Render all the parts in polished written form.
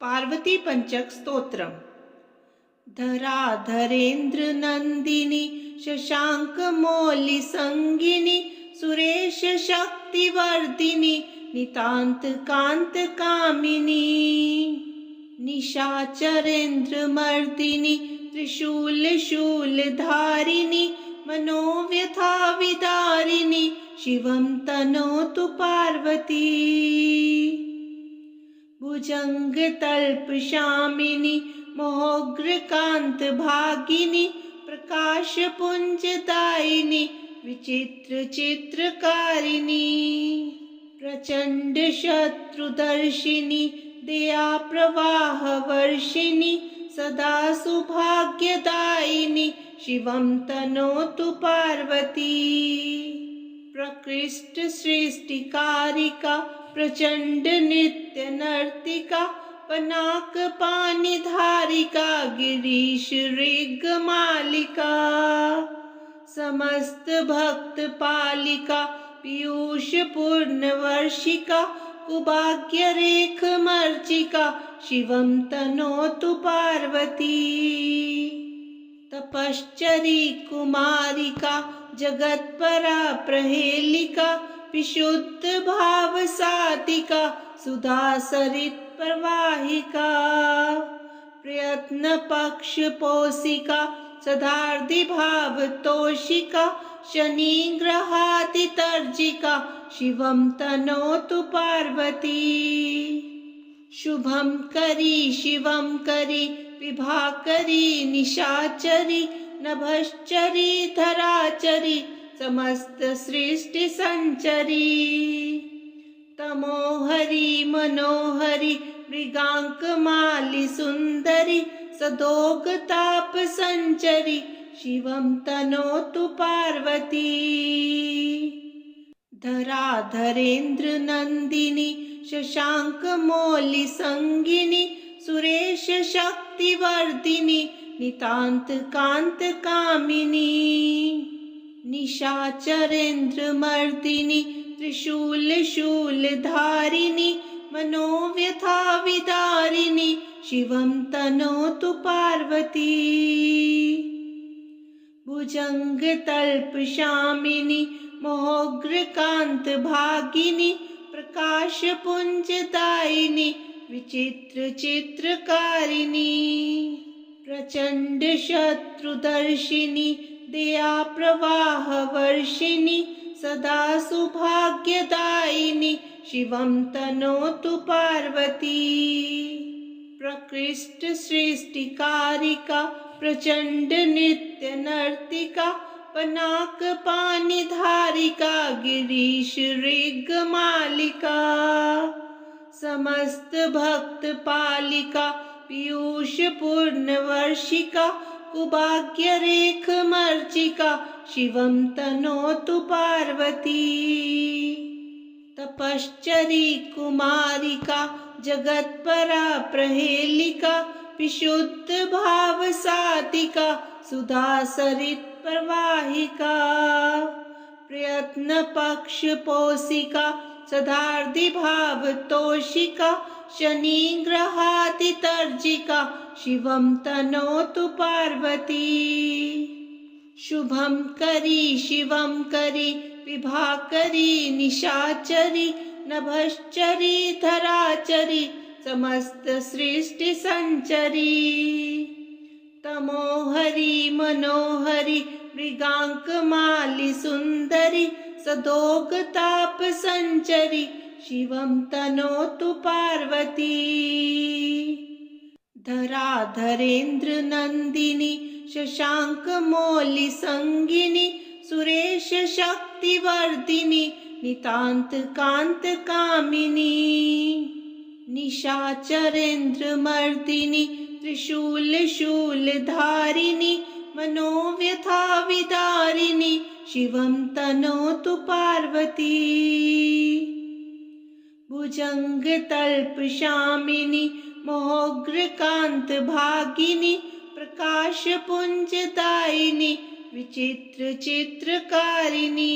पार्वती पंचक स्तोत्रम। धराधरेन्द्र नंदिनी शशांक मौलि संगिनी सुरेश शक्तिवर्धिनी नितांत कांत कामिनी निशाचरेन्द्र मर्दिनी त्रिशूल शूल धारिणी मनोव्यथा विदारिणी शिवं तनोतु पार्वती भुजंग तल्प शामिनी मोहग्र कांत भागिनी प्रकाश पुंज दायिनी विचित्र चित्रकारिणी प्रचंड शत्रुदर्शिनी दया प्रवाह वर्षिणी सदा सौभाग्यदायिनी शिवं तनोतु पार्वती प्रकृष्ट सृष्टिकारिका प्रचंड नित्य नर्तिका पनाक पानी धारिका गिरीश ऋग मालिका समस्त भक्त पालिका पीयूष पूर्ण वर्षिका कुभाग्य रेख मर्चिका शिवं तनोतु पार्वती तपश्चरी कुमारिका जगत्परा प्रहेलिका विशुद्ध भाव साधिका सुधा सरित प्रवाहिका प्रयत्न पक्ष पोषिका सदार्धि भाव तोषिका शनि ग्रहाति तर्जिका शिवं तनोतु पार्वती शुभं करी शिवं करी विभाकरी निशाचरी नभश्चरी धराचरी समस्त सृष्टि संचरी तमोहरी मनोहरी मृगांक माली सुंदरी सदोग ताप संचरी शिवं तनोतु पार्वती धराधरेन्द्र नंदिनी शशांक मौलि संगिनी सुरेश शक्तिवर्धिनी नितांत कांत कामिनी निशाचरेन्द्र मर्दिनी त्रिशूल शूल धारिणी मनोव्यथा विदारिणी शिवं तनोतु पार्वती भुजंग तल्प शामिनी मोहग्र कांत भागिनी प्रकाश पुंज दायिनी विचित्र चित्रकारिणी प्रचंड शत्रुदर्शिनी दया प्रवाह वर्षिणी सदा सौभाग्यदायिनी शिवं तनोतु पार्वती प्रकृष्ट सृष्टिकारिका प्रचंड नित्य नर्तिका पनाक पानी धारिका गिरीश ऋग मालिका समस्त भक्त पालिका पीयूष पूर्ण वर्षिका कुभाग्य रेख मर्चिका शिवं तनोतु पार्वती तपश्चरी कुमारिका जगत्परा प्रहेलिका विशुद्ध भाव साधिका सुधा सरित प्रवाहिका प्रयत्न पक्ष पोषिका सदार्धि भाव तोषिका शनि ग्रहाति तर्जिका शिवं तनोतु पार्वती शुभं करी शिवं करी विभाकरी निशाचरी नभश्चरी धराचरी समस्त सृष्टि संचरी तमोहरी मनोहरी मृगांक माली सुंदरी सदोग ताप संचरी शिवं तनोतु पार्वती धराधरेन्द्र नंदिनी शशांक मौलि संगिनी सुरेश शक्तिवर्धिनी नितांत कांत कामिनी निशाचरेन्द्र मर्दिनी त्रिशूल शूल धारिणी मनोव्यथा विदारिणी शिवं तनोतु पार्वती भुजंग तल्प शामिनी मोहग्र कांत भागिनी प्रकाश पुंज दायिनी विचित्र चित्रकारिणी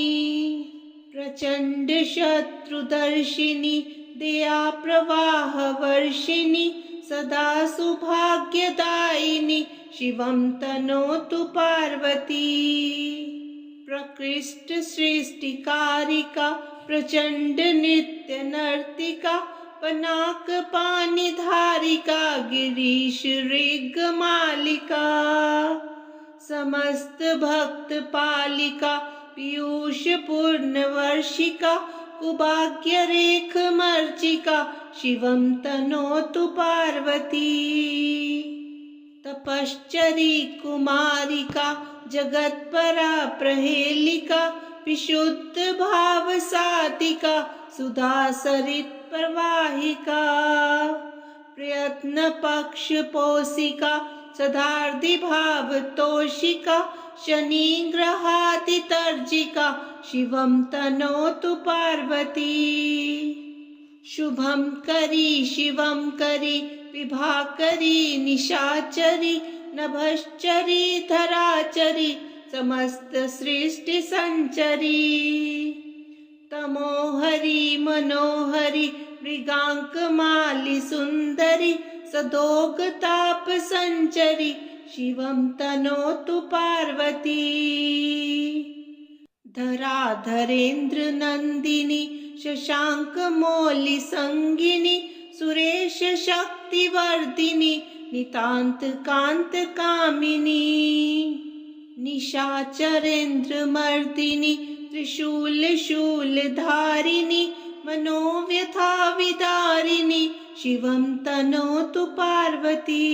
प्रचंड शत्रुदर्शिनी दया प्रवाह वर्षिणी सदा सौभाग्यदायिनी शिवं तनोतु पार्वती। प्रकृष्ट सृष्टिकारिका प्रचंड नित्य नर्तिका पनाक पानिधारिका गिरीश ऋग मालिका। समस्त भक्त पालिका पीयूष पूर्ण वर्षिका कुभाग्य रेख मर्चिका शिवं तनोतु पार्वती। तपश्चरी कुमारिका जगत्परा प्रहेलिका विशुद्ध भाव सातिका सुधा सरित प्रवाहिका। प्रयत्न पक्ष पोषिका सदार्धि भाव तोषिका शनि ग्रहाति तर्जिका शिवं तनोतु पार्वती। शुभं करी शिवं करी विभाकरी निशाचरी नभश्चरी धराचरी समस्त सृष्टि संचरी। तमोहरी मनोहरी मृगांक माली सुंदरी सदोग ताप संचरी शिवं तनोतु पार्वती। धराधरेन्द्र नंदिनी शशांक मौलि संगिनी सुरेश शक्ति वर्धिनी नितांत कांत कामिनी। निशाचरेन्द्र मर्दिनी त्रिशूल शूल धारिणी मनोव्यथा विदारिणी शिवं तनोतु पार्वती।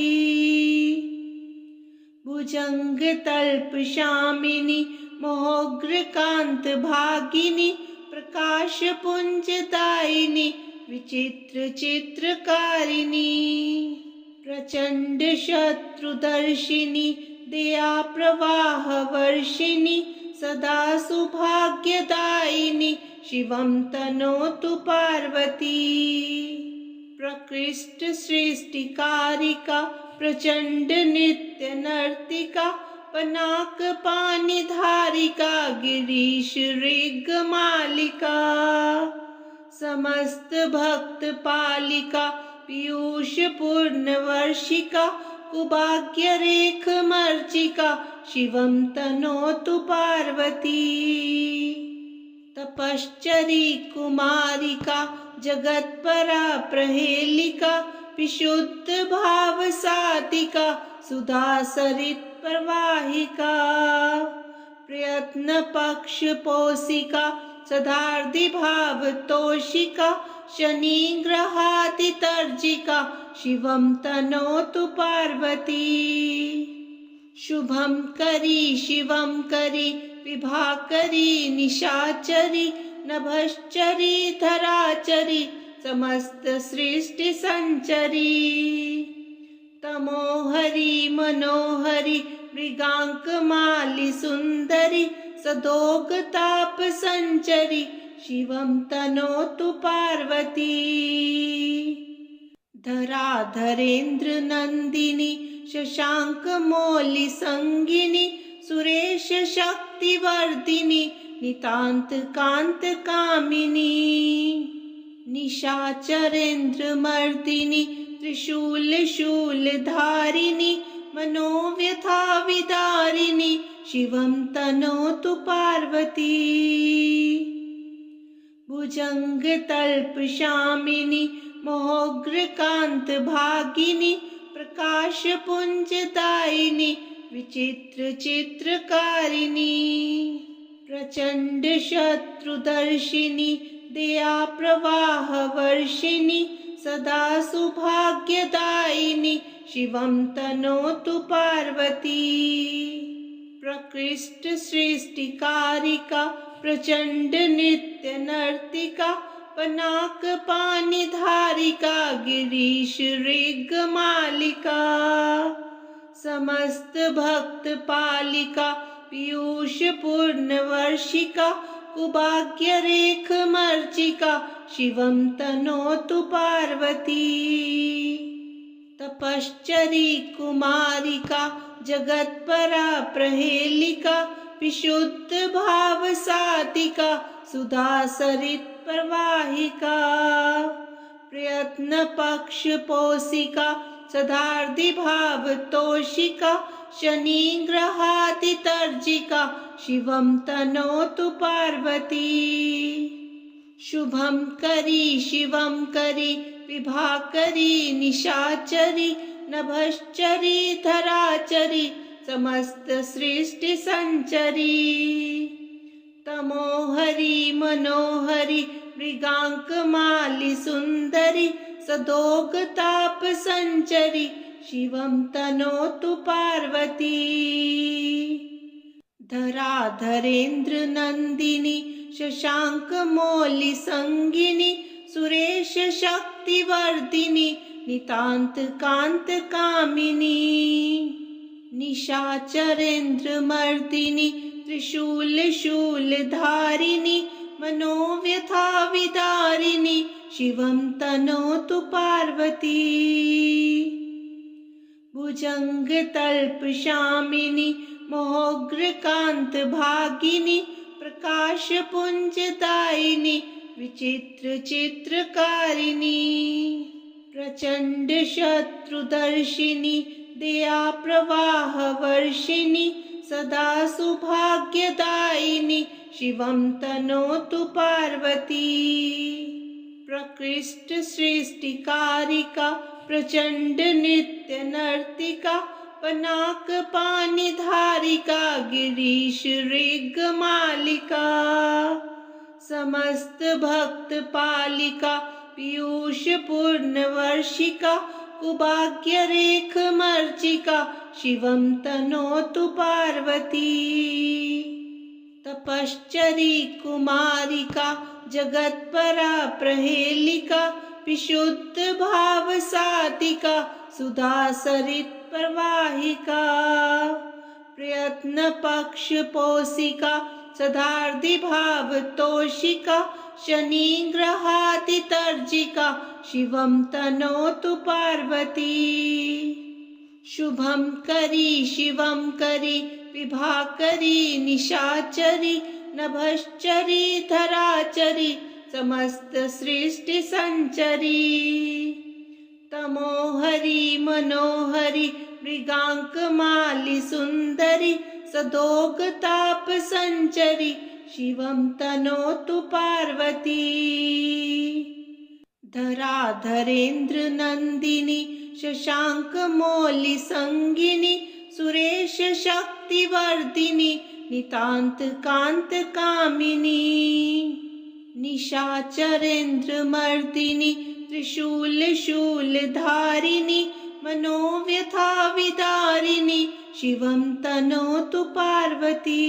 भुजंग तल्प शामिनी मोहग्र कांत भागिनी प्रकाश पुंज दायिनी विचित्र चित्रकारिणी। प्रचंड शत्रुदर्शिनी दया प्रवाह वर्षिणी सदा सौभाग्यदायिनी शिवं तनोतु पार्वती। प्रकृष्ट सृष्टिकारिका प्रचंड नित्य नर्तिका पनाक पानिधारिका गिरीश ऋग मालिका। समस्त भक्त पालिका पीयूष पूर्ण वर्षिका कुभाग्य रेख मर्चिका शिवं तनोतु पार्वती। तपश्चरी कुमारिका जगत्परा प्रहेलिका विशुद्ध भाव सातिका सुधा सरित प्रवाहिका। प्रयत्न पक्ष पोषिका सदार्धि भाव तोषिका शनि ग्रहाति तर्जिका शिवं तनोतु पार्वती। शुभं करी शिवं करी विभाकरी निशाचरी नभश्चरी धराचरी समस्त सृष्टि संचरी। तमोहरी मनोहरी मृगांक माली सुंदरी सदोग ताप संचरी शिवं तनोतु पार्वती। धराधरेन्द्र नंदिनी शशांक मौलि संगिनी सुरेश शक्ति वर्धिनी नितांत कांत कामिनी। निशाचरेन्द्र मर्दिनी त्रिशूल शूल धारिणी मनोव्यथा विदारिणी शिवं तनोतु पार्वती। भुजंग तल्प शामिनी मोहग्र कांत भागिनी प्रकाश पुंज दायिनी विचित्र चित्रकारिणी। प्रचंड शत्रुदर्शिनी दया प्रवाह वर्षिणी सदा सौभाग्यदायिनी शिवं तनोतु पार्वती। प्रकृष्ट सृष्टिकारिका प्रचंड नित्य नर्तिका पनाक पानिधारिका गिरीश ऋग मालिका। समस्त भक्त पालिका पीयूष पूर्ण वर्षिका कुभाग्य रेख मर्चिका शिवं तनोतु पार्वती। तपश्चरी कुमारिका जगत्परा प्रहेलिका विशुद्ध भाव सातिका सुधा सरित प्रवाहिका। प्रयत्न पक्ष पोषिका सदार्धि भाव तोषिका शनि ग्रहाति तर्जिका शिवं तनोतु पार्वती। शुभं करी शिवं करी विभाकरी निशाचरी नभश्चरी धराचरी समस्त सृष्टि संचरी। तमोहरी मनोहरी मृगांक माली सुंदरी सदोग ताप संचरी शिवं तनोतु पार्वती। धराधरेन्द्र नंदिनी शशांक मौलि संगिनी सुरेश शक्ति वर्धिनी नितांत कांत कामिनी। निशाचरेन्द्र मर्दिनी त्रिशूल शूल धारिणी मनोव्यथा विदारिणी शिवं तनोतु पार्वती। भुजंग तल्प शामिनी मोहोग्र कांत भागिनी प्रकाश पुंज दायिनी विचित्र चित्रकारिणी। प्रचंड शत्रुदर्शिनी दया प्रवाह वर्षिणी सदा सौभाग्यदायिनी शिवं तनोतु पार्वती। प्रकृष्ट सृष्टिकारिका प्रचंड नृत्य नर्तिका पनाक पानी धारिका गिरीश ऋग मालिका। समस्त भक्त पालिका पीयूष पूर्ण वर्षिका कुभाग्य रेख मर्चिका शिवं तनोतु पार्वती। तपश्चरी कुमारिका जगत्परा प्रहेलिका विशुद्ध भाव सातिका सुधा सरित प्रवाहिका। प्रयत्न पक्ष पोषिका सदार्धि भाव तोषिका शनि ग्रहाति तर्जिका शिवं तनोतु पार्वती। शुभं करी शिवं करी विभाकरी निशाचरी नभश्चरी धराचरी समस्त सृष्टि संचरी। तमोहरी मनोहरी मृगांक माली सुंदरी सदोग ताप संचरी शिवं तनोतु पार्वती। धराधरेन्द्र नंदिनी शशांक मौलि संगिनी सुरेश शक्ति वर्धिनी नितांत कांत कामिनी। निशाचरेन्द्र मर्दिनी त्रिशूल शूल धारिणी मनोव्यथा विदारिणी शिवं तनोतु पार्वती।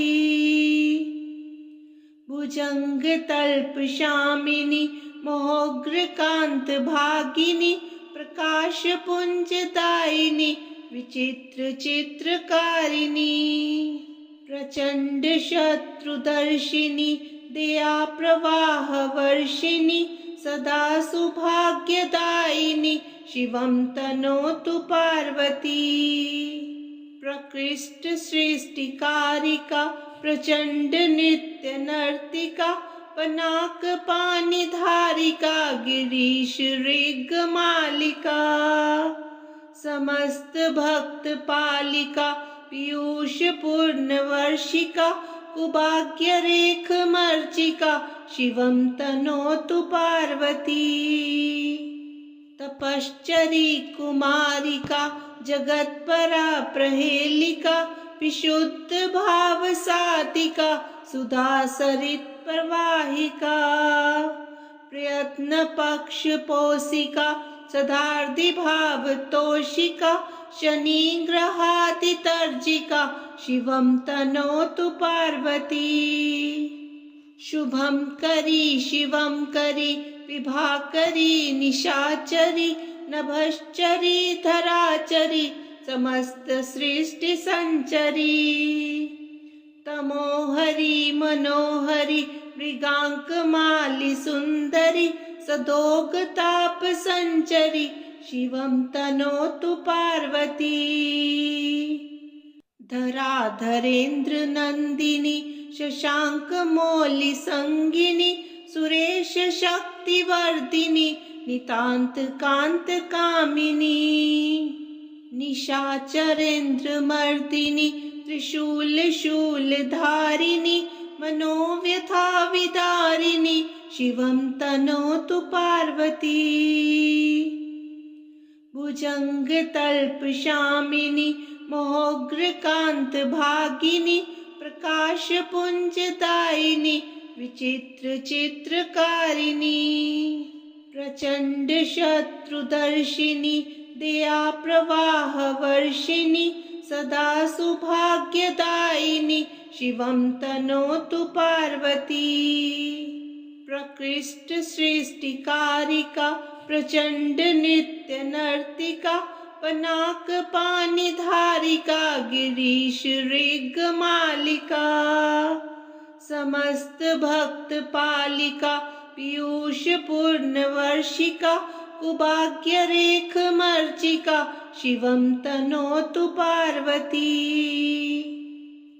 भुजंग तल्प शामिनी मोहोग्र कांत भागिनी प्रकाश पुंज दायिनी विचित्र चित्रकारिणी। प्रचंड शत्रुदर्शिनी दया प्रवाह वर्षिणी सदा सौभाग्यदायिनी शिवं तनोतु पार्वती। प्रकृष्ट सृष्टिकारिका प्रचंड नृत्य नर्तिका पनाक पानी धारिका गिरीश ऋग मालिका। समस्त भक्त पालिका पीयूष पूर्ण वर्षिका कुभाग्य रेख मर्चिका शिवं तनोतु पार्वती। तपश्चरी कुमारिका जगत्परा प्रहेलिका विशुद्ध भाव सातिका सुधा सरित प्रवाहिका। प्रयत्न पक्ष पोषिका सदार्धि भाव तोषिका शनि ग्रहाति तर्जिका शिवं तनोतु पार्वती। शुभं करी शिवं करी विभाकरी निशाचरी नभश्चरी धराचरी समस्त सृष्टि संचरी। तमोहरी मनोहरी मृगांक माली सुंदरी सदोग ताप संचरी शिवं तनोतु पार्वती। धराधरेन्द्र नंदिनी शशांक मौलि संगिनी सुरेश शक्ति वर्धिनी नितान्त कान्त कामिनी निशाचरेन्द्रमर्दिनी त्रिशूल शूलधारिणी मनोव्यथा विदारिणी शिवं तनोतु पार्वती भुजङ्गतल्पशामिनी मोहोग्रकान्तभागिनी प्रकाशपुञ्जदायिनी विचित्रचित्रकारिणी प्रचण्डशत्रुदर्शिनी दयाप्रवाहवर्षिणी सदा सौभाग्यदायिनी शिवं तनोतु पार्वती प्रकृष्टसृष्टिकारिका प्रचण्डनृत्यनर्तिका पनाकपाणिधारिका गिरीशऋगमालिका समस्तभक्तपालिका पीयूषपूर्णवर्षिका कुभाग्यरेखमर्चिका शिवं तनोतु पार्वती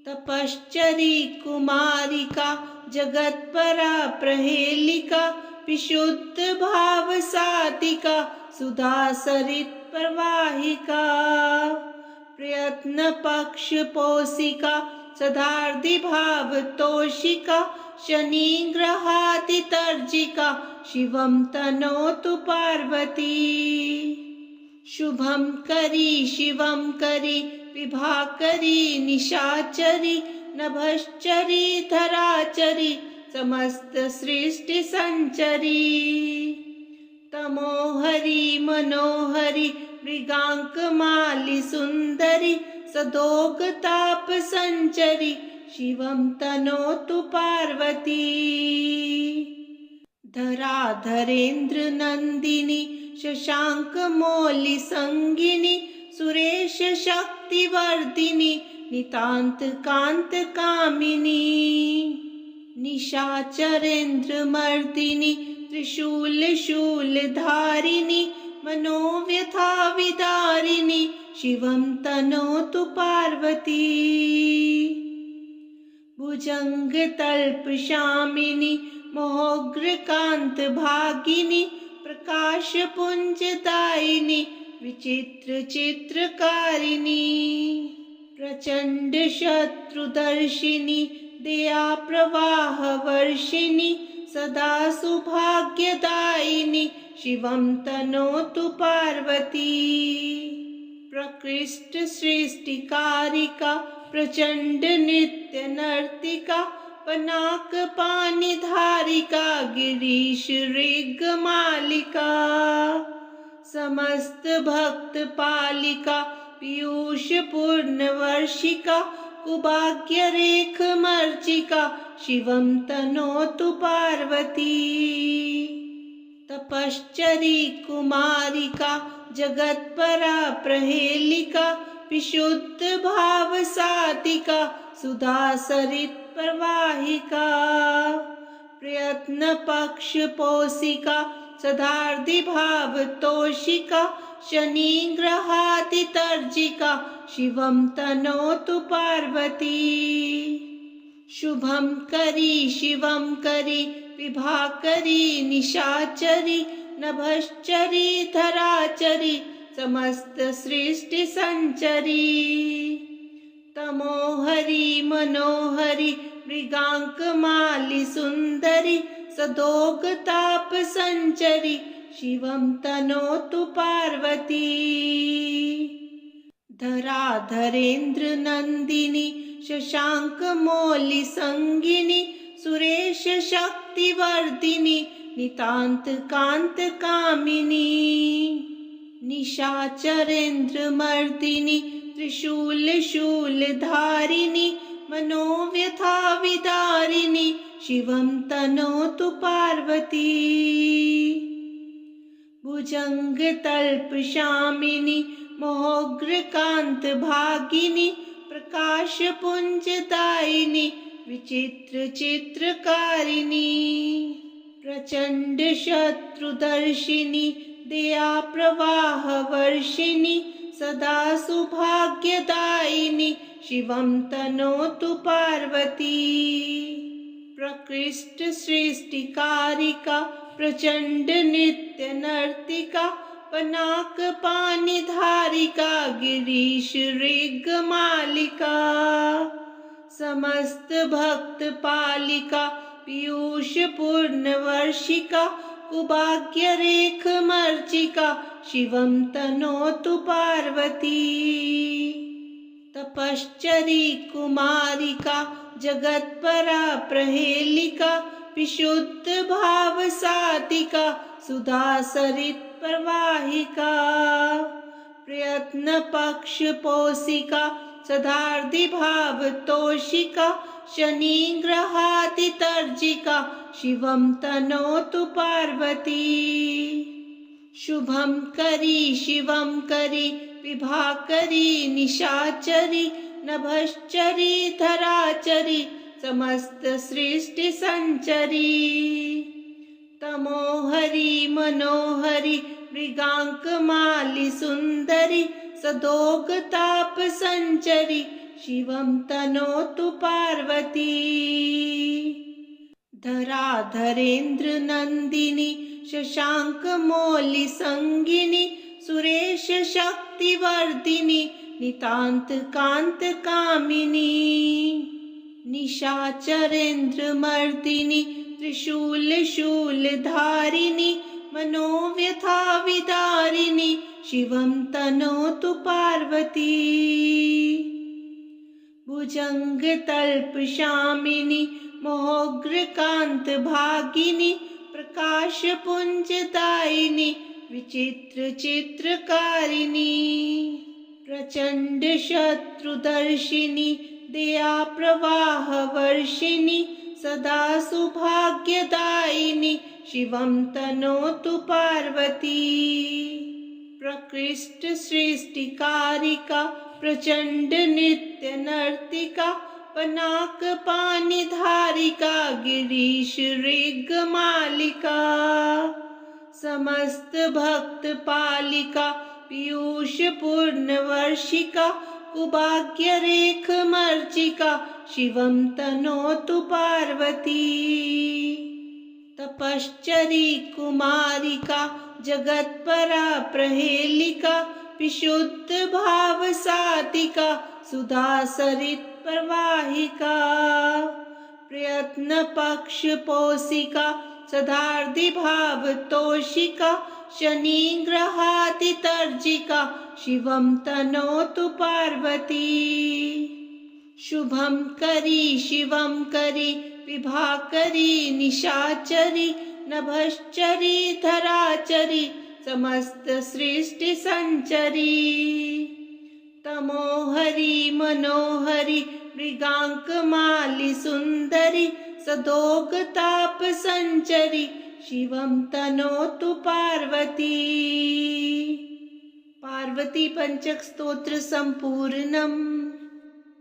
तपश्चरी कुमारिका जगत्परा प्रहेलिका विशुद्धभावसातिका सुधासरित्प्रवाहिका प्रयत्नपक्षपोषिका सदार्धिभावतोषिका शनिग्रहातितर्जिका शिवं तनोतु पार्वती शुभं करी शिवं करी विभाकरी निशाचरी नभश्चरी धराचरी समस्त सृष्टि संचरी तमोहरी मनोहरी मृगांकमाली सुंदरी सदोगताप संचरी शिवं तनोतु पार्वती धराधरेन्द्र नंदिनी शशांकमौलि संगिनी सुरेश शक्तिवर्धिनी नितांत कांत कामिनी निशाचरेन्द्रमर्दिनी त्रिशूल शूलधारिणी मनोव्यथा विदारिणी शिवं तनोतु पार्वती भुजङ्गतल्पशामिनी मोहोग्रकान्तभागिनी प्रकाशपुञ्जदायिनी विचित्रचित्रकारिणी प्रचण्डशत्रुदर्शिनी दयाप्रवाहवर्षिणी सदा सौभाग्यदायिनी शिवं तनोतु पार्वती प्रकृष्टसृष्टिकारिका प्रचण्डनृत्यनर्तिका पनाकपाणिधारिका गिरीशऋगमालिका समस्तभक्तपालिका पीयूषपूर्णवर्षिका कुभाग्यरेखमर्चिका शिवं तनोतु पार्वती तपश्चरी कुमारिका जगत्परा प्रहेलिका विशुद्धभावसातिका सुधासरित्प्रवाहिका प्रयत्नपक्षपोषिका सदार्धिभावतोषिका शनिग्रहातितर्जिका शिवं तनोतु पार्वती शुभं करी शिवं करी विभाकरी निशाचरी नभश्चरी धराचरी समस्त सृष्टि संचरी तमोहरी मनोहरी मृगांकमाली सुंदरी सदोगताप संचरी शिवं तनोतु पार्वती धराधरेन्द्र नंदिनी शशांकमौलि संगिनी सुरेश शक्तिवर्धिनी नितांत कांत कामिनी निशाचरेन्द्रमर्दिनी त्रिशूल शूलधारिणी मनोव्यथा विदारिणी शिवं तनोतु पार्वती भुजङ्गतल्पशामिनी मोहोग्रकान्तभागिनी प्रकाशपुञ्जदायिनी विचित्रचित्रकारिणी प्रचण्डशत्रुदर्शिनी दयाप्रवाहवर्षिणी सदा सौभाग्यदायिनी शिवं तनोतु पार्वती प्रकृष्टसृष्टिकारिका प्रचंड नित्य नर्तिका पनाक पानी धारिका गिरीश ऋग मालिका समस्त भक्त पालिका पीयूष पूर्ण वर्षिका कुभाग्य रेख मर्चिका शिवं तनोतु पार्वती तपश्चरी कुमारिका जगत्परा प्रहेलिका विशुद्ध भाव सातिका सुधा सरित प्रवाहिका प्रयत्न पक्ष पोषिका सदार्धि भाव तोषिका शनि ग्रहाति तर्जिका शिवं तनोतु पार्वती शुभं करी शिवं करी विभाकरी निशाचरी नभश्चरी धराचरी समस्त सृष्टि संचरी तमोहरी मनोहरी मृगांक माली सुंदरी सदोग ताप संचरी शिवं तनोतु पार्वती धराधरेन्द्र नंदिनी शशांक मौलि संगिनी सुरेश शक्ति वर्धिनी नितांत कांत कामिनी निशाचरेन्द्र मर्दिनी त्रिशूल शूल धारिणी मनोव्यथा विदारिणी शिवं तनोतु पार्वती भुजंग तल्प शामिनी मोहग्र कांत भागिनी प्रकाश पुंज दायिनी विचित्र चित्रकारिणी प्रचंड शत्रुदर्शिनी दया प्रवाह वर्षिणी सदा सौभाग्यदायिनी शिवं तनोतु पार्वती प्रकृष्ट सृष्टिकारिका प्रचंड नित्य नर्तिका पनाक पानी धारिका गिरीश ऋग मालिका समस्त भक्त पालिका पीयूष पूर्ण वर्षिका कुभाग्य रेख मर्चिका शिवं तनोतु पार्वती तपश्चरी कुमारिका जगत्परा प्रहेलिका विशुद्ध भाव सातिका सुधा सरित प्रवाहिका प्रयत्न पक्ष पोषिका सदार्धि भाव तोषिका शनि ग्रहाति तर्जिका शिवं तनोतु पार्वती शुभं करी शिवं करी विभाकरी निशाचरी नभश्चरी धराचरी समस्त सृष्टि संचरी तमोहरी मनोहरी मृगांक माली सुंदरी सदोग ताप संचरी शिवं तनोतु पार्वती पार्वती पंचक स्तोत्र संपूर्णम्।